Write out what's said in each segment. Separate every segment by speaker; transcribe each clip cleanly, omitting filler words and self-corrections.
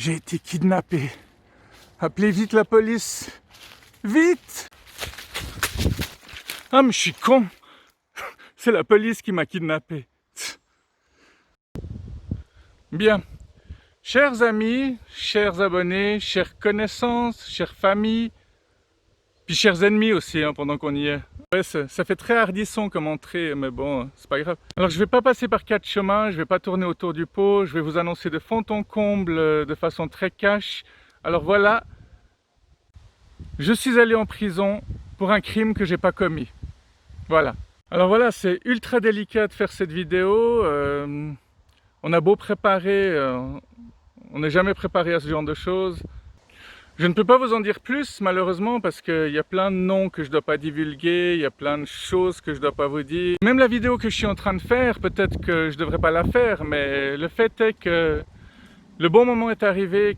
Speaker 1: J'ai été kidnappé. Appelez vite la police. Vite! Ah mais je suis con. C'est la police qui m'a kidnappé. Bien. Chers amis, chers abonnés, chères connaissances, chères familles, puis chers ennemis aussi, hein, pendant qu'on y est. Ouais, ça fait très hardisson comme entrée, mais bon, c'est pas grave. Alors je vais pas passer par 4 chemins, je vais pas tourner autour du pot, je vais vous annoncer de fond en comble, de façon très cash. Alors voilà, je suis allé en prison pour un crime que j'ai pas commis. Voilà. Alors voilà, c'est ultra délicat de faire cette vidéo. On a beau préparer, on n'est jamais préparé à ce genre de choses. Je ne peux pas vous en dire plus malheureusement parce qu'il y a plein de noms que je ne dois pas divulguer, il y a plein de choses que je ne dois pas vous dire. Même la vidéo que je suis en train de faire, peut-être que je ne devrais pas la faire, mais le fait est que le bon moment est arrivé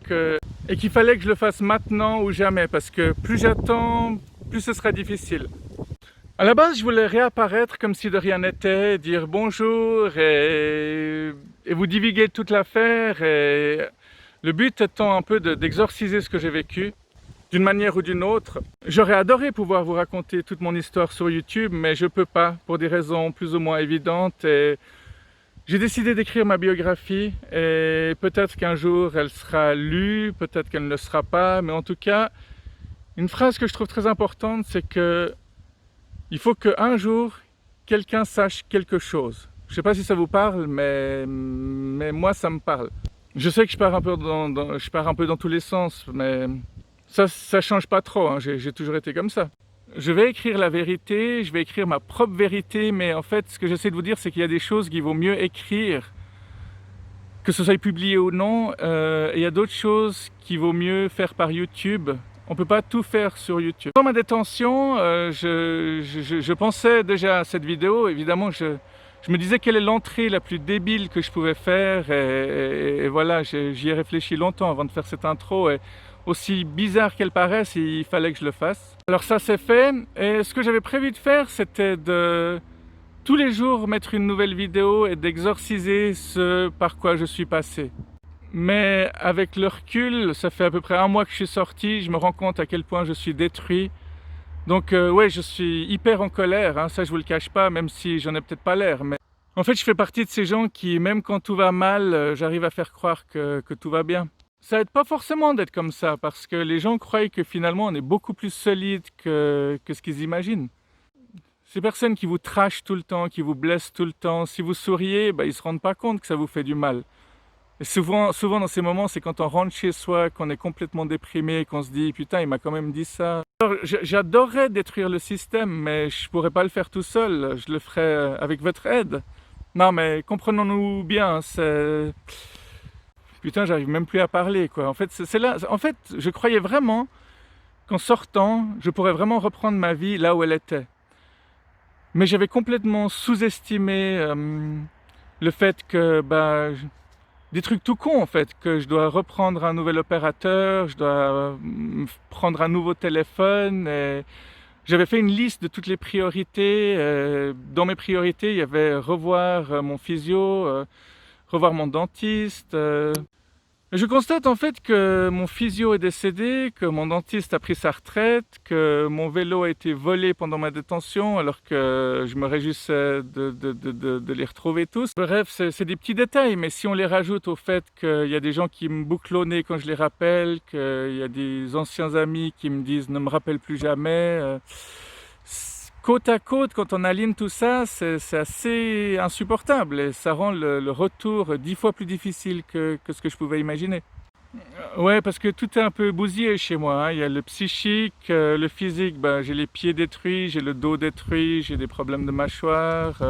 Speaker 1: et qu'il fallait que je le fasse maintenant ou jamais parce que plus j'attends, plus ce sera difficile. À la base, je voulais réapparaître comme si de rien n'était, dire bonjour et vous divulguer toute l'affaire. Et le but étant un peu d'exorciser ce que j'ai vécu, d'une manière ou d'une autre. J'aurais adoré pouvoir vous raconter toute mon histoire sur YouTube, mais je ne peux pas, pour des raisons plus ou moins évidentes. Et j'ai décidé d'écrire ma biographie et peut-être qu'un jour elle sera lue, peut-être qu'elle ne le sera pas, mais en tout cas, une phrase que je trouve très importante, c'est que il faut qu'un jour, quelqu'un sache quelque chose. Je ne sais pas si ça vous parle, mais moi, ça me parle. Je sais que je pars un peu dans tous les sens, mais ça ne change pas trop, hein. J'ai toujours été comme ça. Je vais écrire la vérité, je vais écrire ma propre vérité, mais en fait, ce que j'essaie de vous dire, c'est qu'il y a des choses qu'il vaut mieux écrire, que ce soit publié ou non, et il y a d'autres choses qu'il vaut mieux faire par YouTube. On ne peut pas tout faire sur YouTube. Dans ma détention, je pensais déjà à cette vidéo. Évidemment, je me disais quelle est l'entrée la plus débile que je pouvais faire. Et voilà, j'y ai réfléchi longtemps avant de faire cette intro. Et aussi bizarre qu'elle paraisse, il fallait que je le fasse. Alors ça c'est fait. Et ce que j'avais prévu de faire, c'était de tous les jours mettre une nouvelle vidéo et d'exorciser ce par quoi je suis passé. Mais avec le recul, ça fait à peu près 1 mois que je suis sorti, je me rends compte à quel point je suis détruit. Donc ouais, je suis hyper en colère, hein, ça je vous le cache pas, même si j'en ai peut-être pas l'air. Mais en fait, je fais partie de ces gens qui, même quand tout va mal, j'arrive à faire croire que tout va bien. Ça aide pas forcément d'être comme ça, parce que les gens croient que finalement on est beaucoup plus solide que ce qu'ils imaginent. Ces personnes qui vous trashent tout le temps, qui vous blessent tout le temps, si vous souriez, bah, ils se rendent pas compte que ça vous fait du mal. Et souvent dans ces moments, c'est quand on rentre chez soi, qu'on est complètement déprimé, qu'on se dit « Putain, il m'a quand même dit ça ». J'adorerais détruire le système, mais je pourrais pas le faire tout seul, je le ferais avec votre aide. Non mais comprenons-nous bien, c'est... Putain, j'arrive même plus à parler, quoi. En fait, c'est là... En fait, je croyais vraiment qu'en sortant, je pourrais vraiment reprendre ma vie là où elle était. Mais j'avais complètement sous-estimé le fait que... des trucs tout cons en fait, que je dois reprendre un nouvel opérateur, je dois prendre un nouveau téléphone. Et j'avais fait une liste de toutes les priorités. Dans mes priorités, il y avait revoir mon physio, revoir mon dentiste. Je constate en fait que mon physio est décédé, que mon dentiste a pris sa retraite, que mon vélo a été volé pendant ma détention alors que je me réjouissais de les retrouver tous. Bref, c'est des petits détails, mais si on les rajoute au fait qu'il y a des gens qui me bouclent au nez quand je les rappelle, qu'il y a des anciens amis qui me disent « ne me rappelle plus jamais », côte à côte, quand on aligne tout ça, c'est assez insupportable et ça rend le retour 10 fois plus difficile que ce que je pouvais imaginer. Ouais, parce que tout est un peu bousillé chez moi, hein. Il y a le psychique, le physique, j'ai les pieds détruits, j'ai le dos détruit, j'ai des problèmes de mâchoire.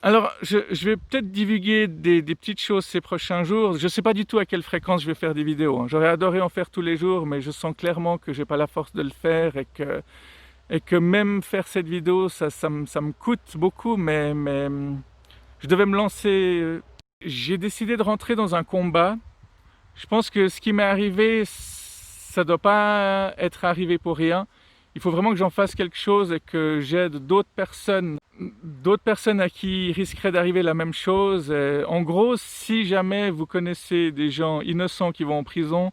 Speaker 1: Alors, je vais peut-être divulguer des petites choses ces prochains jours. Je ne sais pas du tout à quelle fréquence je vais faire des vidéos, hein. J'aurais adoré en faire tous les jours, mais je sens clairement que j'ai pas la force de le faire et que même faire cette vidéo, ça me coûte beaucoup, mais je devais me lancer. J'ai décidé de rentrer dans un combat. Je pense que ce qui m'est arrivé, ça ne doit pas être arrivé pour rien. il faut vraiment que j'en fasse quelque chose et que j'aide d'autres personnes à qui il risquerait d'arriver la même chose. Et en gros, si jamais vous connaissez des gens innocents qui vont en prison,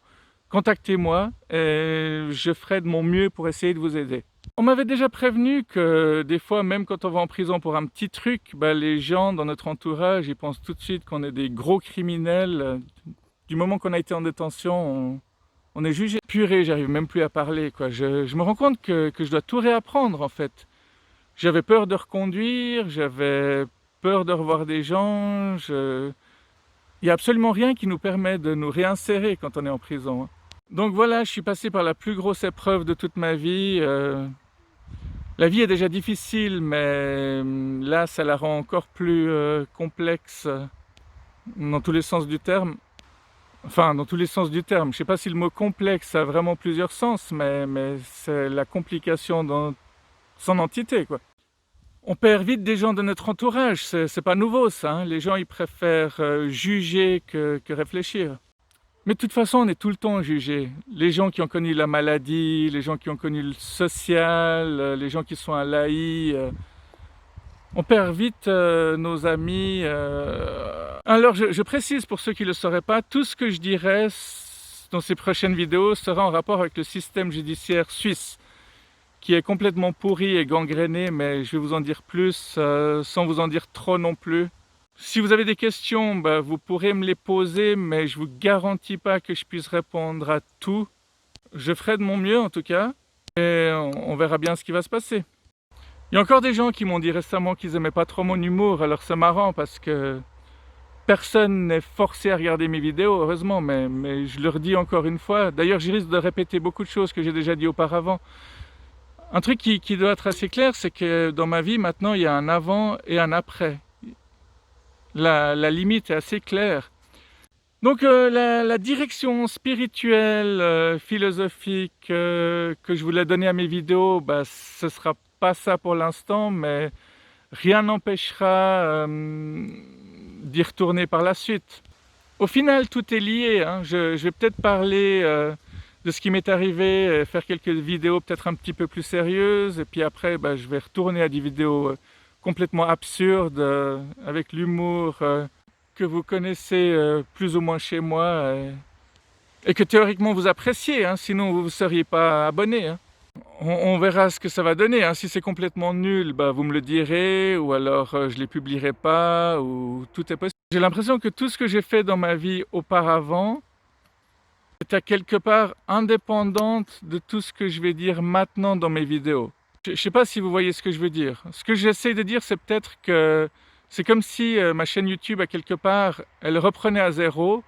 Speaker 1: contactez-moi et je ferai de mon mieux pour essayer de vous aider. On m'avait déjà prévenu que des fois, même quand on va en prison pour un petit truc, les gens dans notre entourage, ils pensent tout de suite qu'on est des gros criminels. Du moment qu'on a été en détention, on est jugé. Purée, j'arrive même plus à parler, quoi. Je me rends compte que je dois tout réapprendre, en fait. J'avais peur de reconduire, j'avais peur de revoir des gens. Il n'y a absolument rien qui nous permet de nous réinsérer quand on est en prison. Donc voilà, je suis passé par la plus grosse épreuve de toute ma vie. La vie est déjà difficile, mais là, ça la rend encore plus complexe dans tous les sens du terme. Enfin, dans tous les sens du terme. Je ne sais pas si le mot complexe a vraiment plusieurs sens, mais c'est la complication dans son entité, quoi. On perd vite des gens de notre entourage, c'est pas nouveau ça, hein. Les gens ils préfèrent juger que réfléchir. Mais de toute façon, on est tout le temps jugé. Les gens qui ont connu la maladie, les gens qui ont connu le social, les gens qui sont à l'AI, on perd vite nos amis. Alors je précise pour ceux qui ne le sauraient pas, tout ce que je dirai dans ces prochaines vidéos sera en rapport avec le système judiciaire suisse, qui est complètement pourri et gangréné, mais je vais vous en dire plus sans vous en dire trop non plus. Si vous avez des questions, vous pourrez me les poser, mais je ne vous garantis pas que je puisse répondre à tout. Je ferai de mon mieux en tout cas, et on verra bien ce qui va se passer. Il y a encore des gens qui m'ont dit récemment qu'ils n'aimaient pas trop mon humour, alors c'est marrant parce que personne n'est forcé à regarder mes vidéos, heureusement, mais je leur dis encore une fois. D'ailleurs, je risque de répéter beaucoup de choses que j'ai déjà dit auparavant. Un truc qui doit être assez clair, c'est que dans ma vie, maintenant, il y a un avant et un après. La limite est assez claire. Donc la direction spirituelle, philosophique que je voulais donner à mes vidéos, ce ne sera pas ça pour l'instant, mais rien n'empêchera d'y retourner par la suite. Au final, tout est lié, hein. Je vais peut-être parler de ce qui m'est arrivé, faire quelques vidéos peut-être un petit peu plus sérieuses, et puis après, je vais retourner à des vidéos complètement absurdes, avec l'humour que vous connaissez plus ou moins chez moi, et que théoriquement vous appréciez, hein, sinon vous ne seriez pas abonné, hein. On verra ce que ça va donner, hein. Si c'est complètement nul, vous me le direz, ou alors je ne les publierai pas, ou tout est possible. J'ai l'impression que tout ce que j'ai fait dans ma vie auparavant est à quelque part indépendante de tout ce que je vais dire maintenant dans mes vidéos. Je ne sais pas si vous voyez ce que je veux dire. Ce que j'essaie de dire, c'est peut-être que c'est comme si ma chaîne YouTube, à quelque part, elle reprenait à zéro,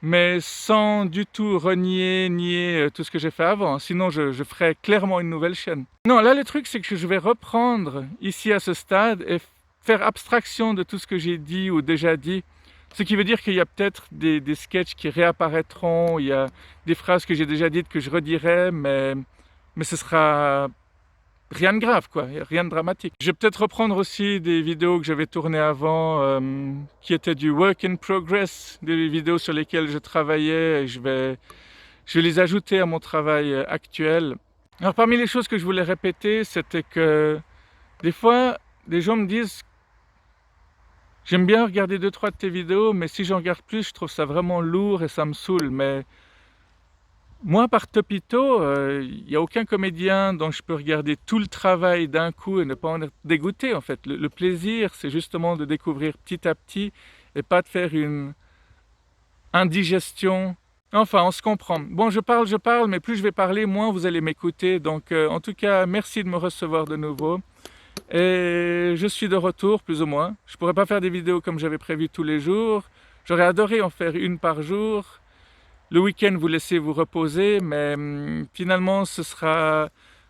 Speaker 1: mais sans du tout nier tout ce que j'ai fait avant. Sinon, je ferais clairement une nouvelle chaîne. Non, là, le truc, c'est que je vais reprendre ici à ce stade et faire abstraction de tout ce que j'ai dit ou déjà dit. Ce qui veut dire qu'il y a peut-être des sketchs qui réapparaîtront, il y a des phrases que j'ai déjà dites que je redirai, mais ce sera rien de grave, quoi, rien de dramatique. Je vais peut-être reprendre aussi des vidéos que j'avais tournées avant, qui étaient du work in progress, des vidéos sur lesquelles je travaillais, et je vais les ajouter à mon travail actuel. Alors parmi les choses que je voulais répéter, c'était que des fois, des gens me disent: j'aime bien regarder 2-3 de tes vidéos, mais si j'en regarde plus, je trouve ça vraiment lourd et ça me saoule. Mais moi, par topito, il n'y a aucun comédien dont je peux regarder tout le travail d'un coup et ne pas en être dégoûté, en fait. Le plaisir, c'est justement de découvrir petit à petit et pas de faire une indigestion. Enfin, on se comprend. Bon, je parle, mais plus je vais parler, moins vous allez m'écouter. Donc, en tout cas, merci de me recevoir de nouveau. Et je suis de retour, plus ou moins. Je ne pourrais pas faire des vidéos comme j'avais prévu tous les jours. J'aurais adoré en faire une par jour. Le week-end, vous laissez vous reposer, mais finalement, ce sera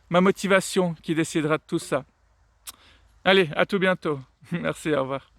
Speaker 1: ma motivation qui décidera de tout ça. Allez, à tout bientôt. Merci, au revoir.